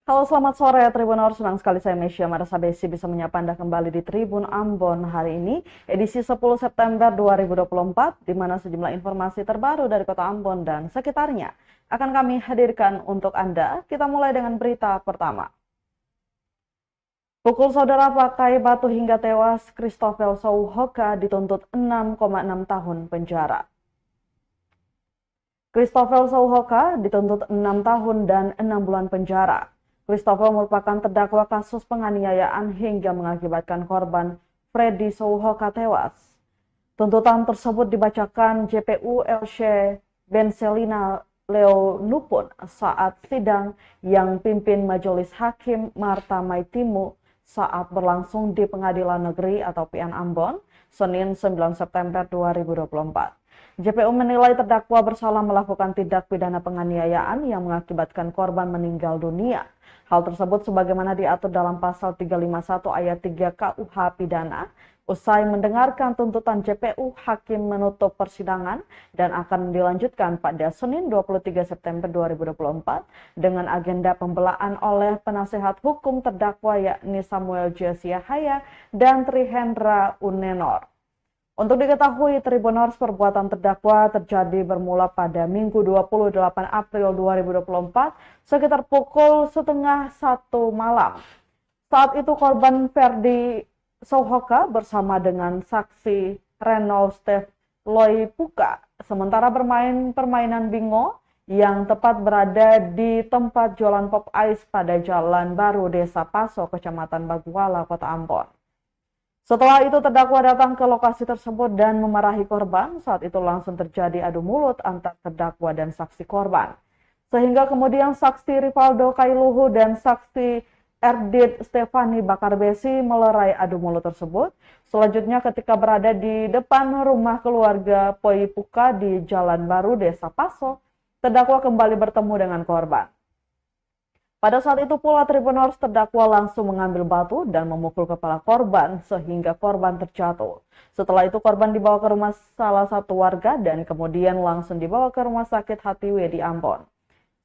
Halo, selamat sore Tribuners. Senang sekali saya Mesya Marasabesi bisa menyapa Anda kembali di Tribun Ambon hari ini, edisi 10 September 2024, di mana sejumlah informasi terbaru dari Kota Ambon dan sekitarnya akan kami hadirkan untuk Anda. Kita mulai dengan berita pertama. Pukul saudara pakai batu hingga tewas, Christopher Souhoka dituntut 6,6 tahun penjara. Christopher Souhoka dituntut 6 tahun dan 6 bulan penjara. Christopher merupakan terdakwa kasus penganiayaan hingga mengakibatkan korban Freddy Souhoka tewas. Tuntutan tersebut dibacakan JPU LC Benselina Leo Nupun saat sidang yang pimpin Majelis Hakim Marta Maitimu saat berlangsung di Pengadilan Negeri atau PN Ambon, Senin 9 September 2024. JPU menilai terdakwa bersalah melakukan tindak pidana penganiayaan yang mengakibatkan korban meninggal dunia. Hal tersebut sebagaimana diatur dalam pasal 351 ayat 3 KUH Pidana. Usai mendengarkan tuntutan JPU, Hakim menutup persidangan dan akan dilanjutkan pada Senin 23 September 2024 dengan agenda pembelaan oleh penasehat hukum terdakwa yakni Samuel J. Siahaya dan Trihendra Unenor. Untuk diketahui, Tribuners, perbuatan terdakwa terjadi bermula pada Minggu 28 April 2024 sekitar pukul setengah 1 malam. Saat itu korban Ferdi Souhoka bersama dengan saksi Renault Steve Loipuka sementara bermain permainan bingo yang tepat berada di tempat jualan pop ice pada Jalan Baru Desa Paso, Kecamatan Baguala, Kota Ambon. Setelah itu terdakwa datang ke lokasi tersebut dan memarahi korban. Saat itu langsung terjadi adu mulut antar terdakwa dan saksi korban. Sehingga kemudian saksi Rivaldo Kailuhu dan saksi Erdit Stefani Bakarbesi melerai adu mulut tersebut. Selanjutnya ketika berada di depan rumah keluarga Poipuka di Jalan Baru Desa Paso, terdakwa kembali bertemu dengan korban. Pada saat itu pula Tribuners terdakwa langsung mengambil batu dan memukul kepala korban sehingga korban terjatuh. Setelah itu korban dibawa ke rumah salah satu warga dan kemudian langsung dibawa ke rumah sakit Hatiwe di Ambon.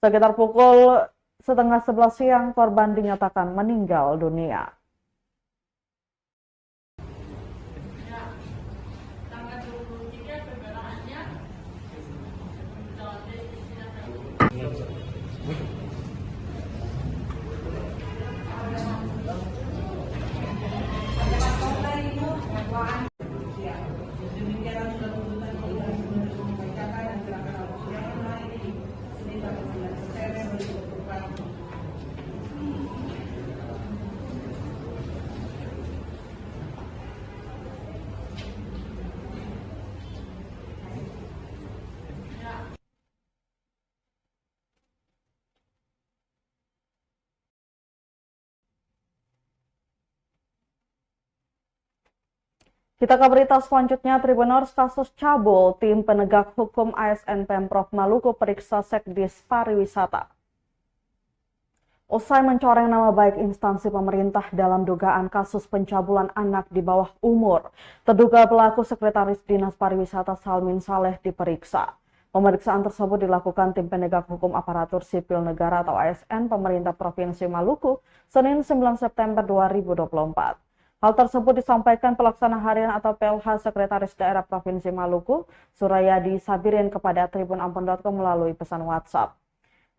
Sekitar pukul setengah 11 siang korban dinyatakan meninggal dunia. Kita ke berita selanjutnya, Tribuners, kasus cabul, tim penegak hukum ASN Pemprov Maluku periksa Sekdis Pariwisata. Usai mencoreng nama baik instansi pemerintah dalam dugaan kasus pencabulan anak di bawah umur, terduga pelaku Sekretaris Dinas Pariwisata Salmin Saleh diperiksa. Pemeriksaan tersebut dilakukan tim penegak hukum aparatur sipil negara atau ASN pemerintah Provinsi Maluku, Senin 9 September 2024. Hal tersebut disampaikan pelaksana harian atau PLH Sekretaris Daerah Provinsi Maluku, Surayadi Sabirin kepada tribunambon.com melalui pesan WhatsApp.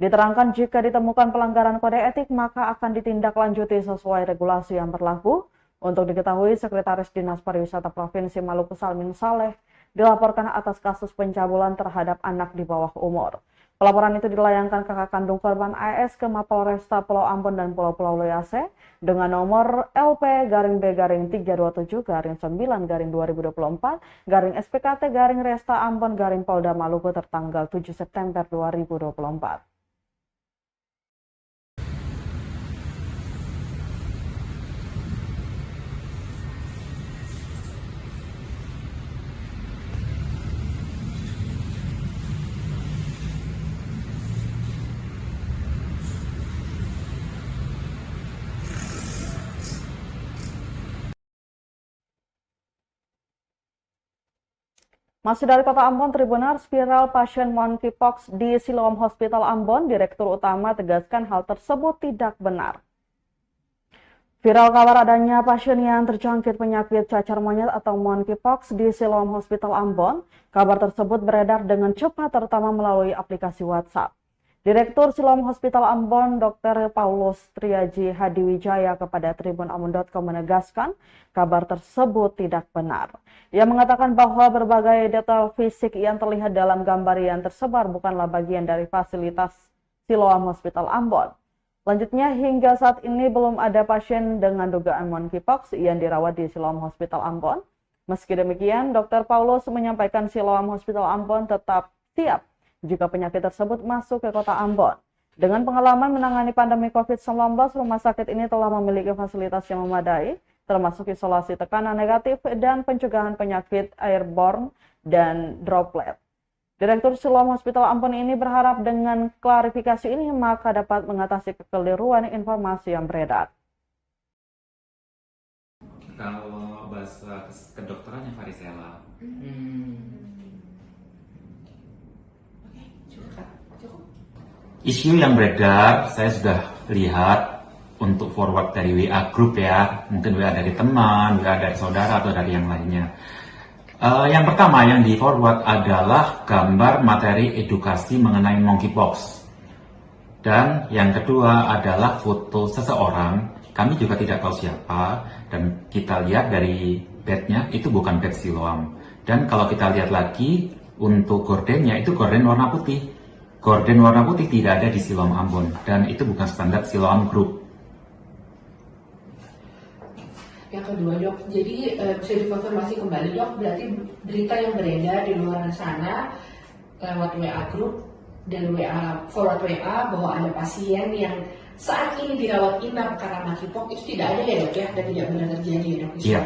Diterangkan jika ditemukan pelanggaran kode etik maka akan ditindaklanjuti sesuai regulasi yang berlaku. Untuk diketahui, Sekretaris Dinas Pariwisata Provinsi Maluku Salmin Saleh dilaporkan atas kasus pencabulan terhadap anak di bawah umur. Pelaporan itu dilayangkan kakak kandung korban AS ke Mapolresta Pulau Ambon dan Pulau-Pulau Loyase dengan nomor LP-327-9-2024 Ambon Polda Maluku tertanggal 7 September 2024. Masih dari Kota Ambon, Tribuners, viral pasien monkeypox di Siloam Hospital Ambon, Direktur Utama tegaskan hal tersebut tidak benar. Viral kabar adanya pasien yang terjangkit penyakit cacar monyet atau monkeypox di Siloam Hospital Ambon. Kabar tersebut beredar dengan cepat terutama melalui aplikasi WhatsApp. Direktur Siloam Hospital Ambon, Dr. Paulus Triaji Hadiwijaya kepada tribunambon.com menegaskan kabar tersebut tidak benar. Ia mengatakan bahwa berbagai detail fisik yang terlihat dalam gambar yang tersebar bukanlah bagian dari fasilitas Siloam Hospital Ambon. Selanjutnya, hingga saat ini belum ada pasien dengan dugaan monkeypox yang dirawat di Siloam Hospital Ambon. Meski demikian, Dr. Paulus menyampaikan Siloam Hospital Ambon tetap siap jika penyakit tersebut masuk ke Kota Ambon. Dengan pengalaman menangani pandemi COVID-19, rumah sakit ini telah memiliki fasilitas yang memadai, termasuk isolasi tekanan negatif dan pencegahan penyakit airborne dan droplet. Direktur Siloam Hospital Ambon ini berharap dengan klarifikasi ini maka dapat mengatasi kekeliruan informasi yang beredar. Kalau bahasa kedokterannya varicella. Isu yang beredar, saya sudah lihat untuk forward dari WA group ya, mungkin WA dari teman, WA dari saudara atau dari yang lainnya. Yang pertama yang di forward adalah gambar materi edukasi mengenai monkeypox. Dan yang kedua adalah foto seseorang, kami juga tidak tahu siapa, dan kita lihat dari bednya itu bukan bed Siloam. Dan kalau kita lihat lagi untuk gordennya itu gorden warna putih. Gorden warna putih tidak ada di Siloam Ambon dan itu bukan standar Siloam Group. Yang kedua dok, jadi bisa dikonfirmasi kembali dok, berarti berita yang beredar di luar sana lewat WA Group dan WA forward WA bahwa ada pasien yang saat ini dirawat inap karena monkeypox itu tidak ada ya dok ya, dan tidak benar terjadi ya dok? Iya,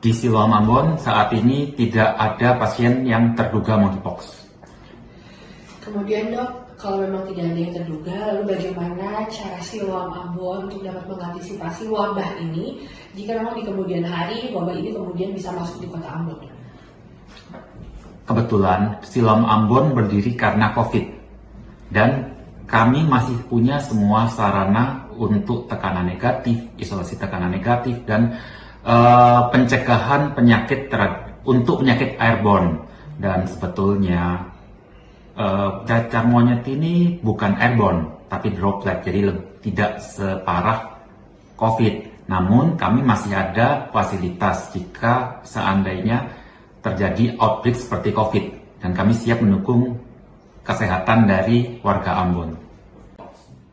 di Siloam Ambon saat ini tidak ada pasien yang terduga monkeypox. Kemudian dok, kalau memang tidak ada yang terduga, lalu bagaimana cara Siloam Ambon untuk dapat mengantisipasi wabah ini jika memang di kemudian hari wabah ini kemudian bisa masuk di Kota Ambon? Kebetulan Siloam Ambon berdiri karena COVID dan kami masih punya semua sarana untuk tekanan negatif, isolasi tekanan negatif dan pencegahan penyakit untuk penyakit airborne. Dan sebetulnya cacar monyet ini bukan airborne, tapi droplet, jadi tidak separah COVID. Namun kami masih ada fasilitas jika seandainya terjadi outbreak seperti COVID, dan kami siap mendukung kesehatan dari warga Ambon.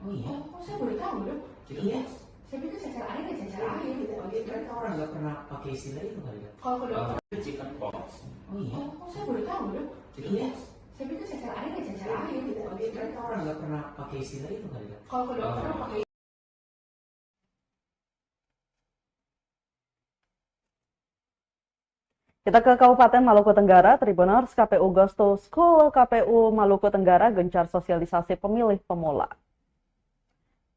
Oh iya? Oh, saya baru tahu dok. Iya. Saya pikir cacar air ya cacar air gitu. Mereka orang nggak pernah pakai istilah itu kali ya? Kalau ke dokter. Chicken pox. Oh iya? Oh, saya baru tahu dok. Iya. Saya pikir cacar air ya cacar air gitu. Mereka orang nggak pernah pakai istilah itu kali ya? Kalau ke dokter pakai. Kita ke Kabupaten Maluku Tenggara, Tribuners, KPU Gosto School KPU Maluku Tenggara gencar sosialisasi pemilih pemula.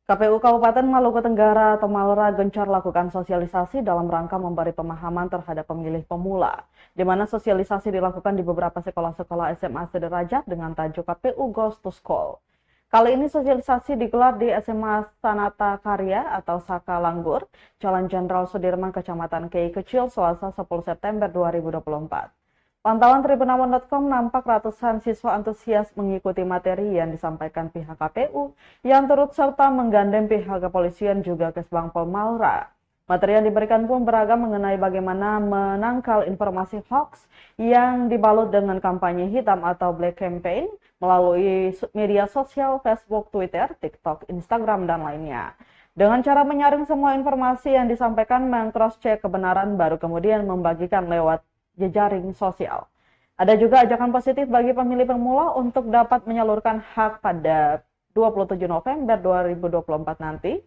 KPU Kabupaten Maluku Tenggara atau Malra gencar lakukan sosialisasi dalam rangka memberi pemahaman terhadap pemilih pemula, di mana sosialisasi dilakukan di beberapa sekolah-sekolah SMA sederajat dengan tajuk KPU Gosto School. Kali ini sosialisasi digelar di SMA Sanata Karya atau Saka Langgur, Jalan Jenderal Sudirman, Kecamatan Kei Kecil, Selasa 10 September 2024. Pantauan tribunambon.com nampak ratusan siswa antusias mengikuti materi yang disampaikan pihak KPU yang turut serta menggandeng pihak kepolisian juga Kesbangpol Malra. Materi yang diberikan pun beragam mengenai bagaimana menangkal informasi hoax yang dibalut dengan kampanye hitam atau black campaign melalui media sosial Facebook, Twitter, TikTok, Instagram, dan lainnya. Dengan cara menyaring semua informasi yang disampaikan, meng-cross-check kebenaran, baru kemudian membagikan lewat jejaring sosial. Ada juga ajakan positif bagi pemilih pemula untuk dapat menyalurkan hak pada 27 November 2024 nanti.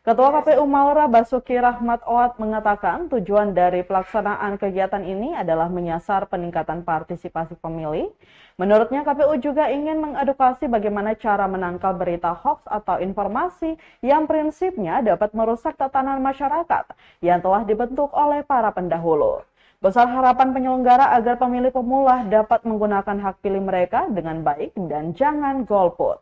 Ketua KPU Malra Basuki Rahmat Oat mengatakan tujuan dari pelaksanaan kegiatan ini adalah menyasar peningkatan partisipasi pemilih. Menurutnya KPU juga ingin mengedukasi bagaimana cara menangkal berita hoax atau informasi yang prinsipnya dapat merusak tatanan masyarakat yang telah dibentuk oleh para pendahulu. Besar harapan penyelenggara agar pemilih pemula dapat menggunakan hak pilih mereka dengan baik dan jangan golput.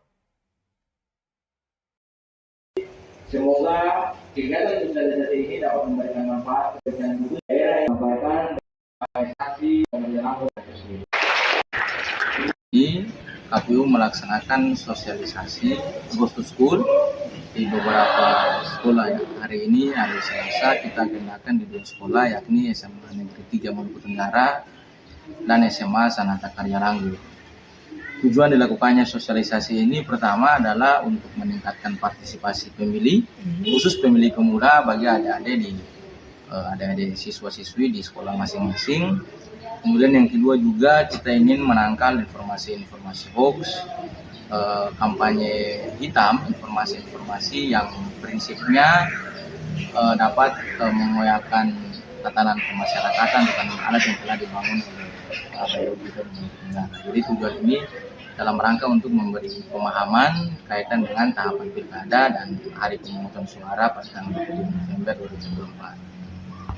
Semoga kegiatan sosialisasi ini dapat memberikan manfaat dan guru daerah yang memberikan organisasi penjelang tersebut. KPU melaksanakan sosialisasi Goes to School di beberapa sekolah ya. Hari ini hari Selasa kita gunakan di 2 sekolah, yakni SMA Negeri 3 Maluku Tenggara dan SMA Sanata Karya Langgur. Tujuan dilakukannya sosialisasi ini pertama adalah untuk meningkatkan partisipasi pemilih, khusus pemilih pemula bagi adik-adik siswa-siswi di sekolah masing-masing. Kemudian yang kedua juga kita ingin menangkal informasi-informasi hoax, kampanye hitam, informasi-informasi yang prinsipnya dapat mengoyakkan tatanan kemasyarakatan dengan alat yang telah dibangun oleh negara. Jadi tujuan ini dalam rangka untuk memberi pemahaman kaitan dengan tahapan pilkada dan hari pemungutan suara pada tanggal 7 November 2024.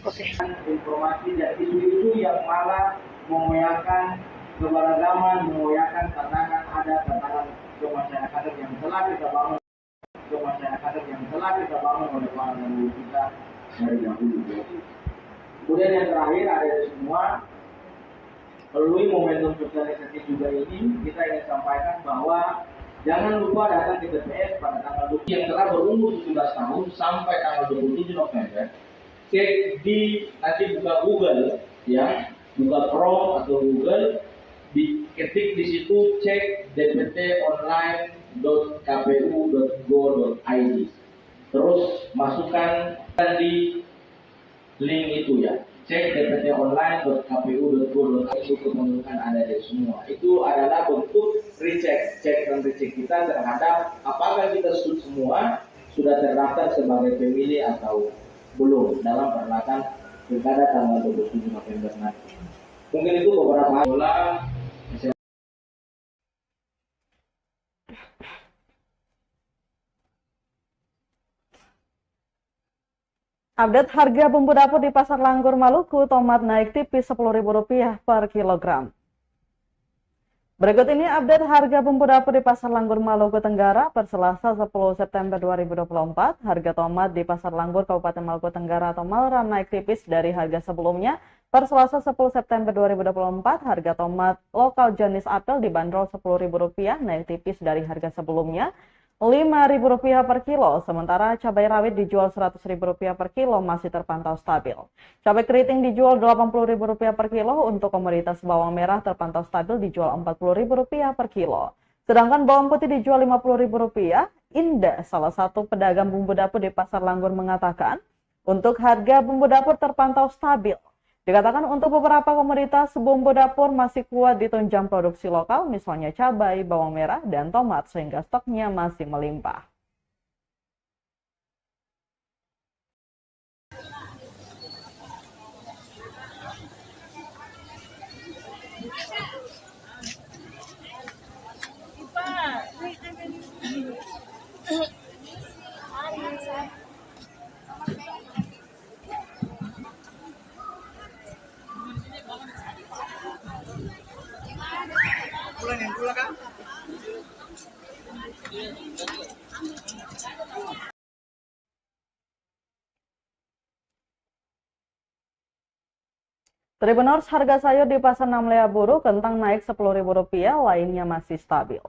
Informasi dan isu-isu yang malah mengoyakkan keberagaman, mengoyakkan tantangan adat, tantangan kemasyarakatan yang telah kita bangun, oleh para leluhur kita dari dahulu. Kemudian yang terakhir ada semua, melalui momentum sosialisasi juga ini kita ingin sampaikan bahwa jangan lupa datang ke TPS pada tanggal 20 yang telah berumur 17 tahun sampai tanggal 27 November. Cek nanti buka Google ya, buka Chrome atau Google, ketik di situ cek dptonline.kpu.go.id. Terus masukkan di link itu ya. Cek dptonline.kpu.go.id untuk menemukan ada di semua. Itu adalah bentuk cek dan recheck kita terhadap apakah kita semua sudah terdaftar sebagai pemilih atau belum dalam perhelatan pilkada tanggal 27 November nanti. Mungkin itu beberapa bola. Update harga bumbu dapur di Pasar Langgur Maluku, tomat naik tipis Rp10.000 per kilogram. Berikut ini update harga bumbu dapur di Pasar Langgur Maluku Tenggara per Selasa 10 September 2024. Harga tomat di Pasar Langgur Kabupaten Maluku Tenggara atau Malram naik tipis dari harga sebelumnya. Per Selasa 10 September 2024, harga tomat lokal jenis apel dibanderol Rp10.000 naik tipis dari harga sebelumnya Rp5.000 per kilo, sementara cabai rawit dijual Rp100.000 per kilo masih terpantau stabil. Cabai keriting dijual Rp80.000 per kilo, untuk komoditas bawang merah terpantau stabil dijual Rp40.000 per kilo. Sedangkan bawang putih dijual Rp50.000. Indah, salah satu pedagang bumbu dapur di Pasar Langgur mengatakan, untuk harga bumbu dapur terpantau stabil. Dikatakan untuk beberapa komoditas bumbu dapur masih kuat ditunjang produksi lokal, misalnya cabai, bawang merah, dan tomat, sehingga stoknya masih melimpah. Tribuners, harga sayur di Pasar Namlea Buru, kentang naik Rp10.000, lainnya masih stabil.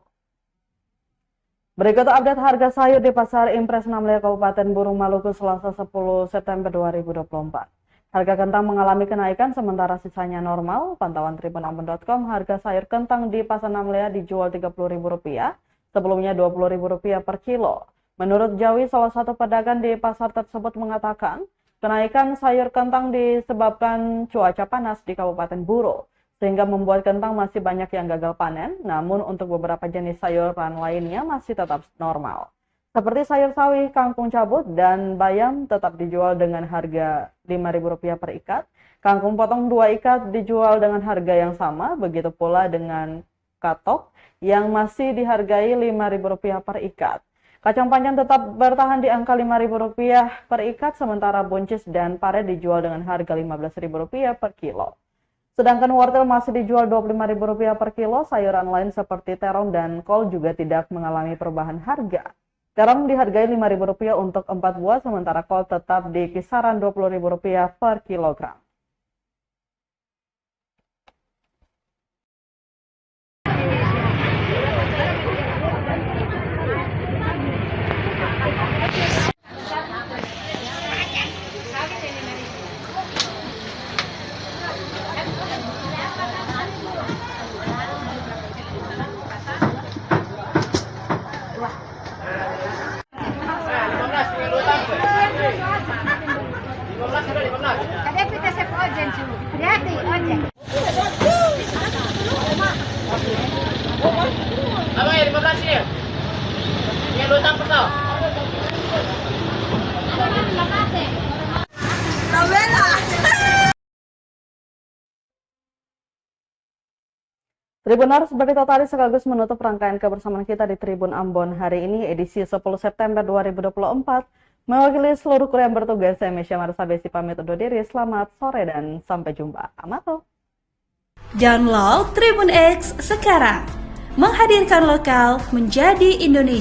Berikut update harga sayur di Pasar Impres Namlea Kabupaten Buru Maluku Selasa 10 September 2024. Harga kentang mengalami kenaikan sementara sisanya normal. Pantauan tribunambon.com, harga sayur kentang di Pasar Namlea dijual Rp30.000, sebelumnya Rp20.000 per kilo. Menurut Jawi, salah satu pedagang di pasar tersebut mengatakan, kenaikan sayur kentang disebabkan cuaca panas di Kabupaten Buru, sehingga membuat kentang masih banyak yang gagal panen, namun untuk beberapa jenis sayuran lainnya masih tetap normal. Seperti sayur sawi, kangkung cabut, dan bayam tetap dijual dengan harga Rp5.000 per ikat. Kangkung potong 2 ikat dijual dengan harga yang sama, begitu pula dengan katok yang masih dihargai Rp5.000 per ikat. Kacang panjang tetap bertahan di angka Rp5.000 per ikat, sementara buncis dan pare dijual dengan harga Rp15.000 per kilo. Sedangkan wortel masih dijual Rp25.000 per kilo, sayuran lain seperti terong dan kol juga tidak mengalami perubahan harga. Terong dihargai Rp5.000 untuk 4 buah, sementara kol tetap di kisaran Rp20.000 per kilogram. Cadê a fita você pode, gente? Lihat, ojek. Abang ya 15 ya? Yang lutang pesau. Tribuners, berita tadi sekaligus menutup rangkaian kebersamaan kita di Tribun Ambon hari ini, edisi 10 September 2024. Mewakili seluruh kru yang bertugas, saya Mesya Marsabesi pamit undur diri. Selamat sore dan sampai jumpa. Amato. Download Tribun X sekarang. Menghadirkan lokal menjadi Indonesia.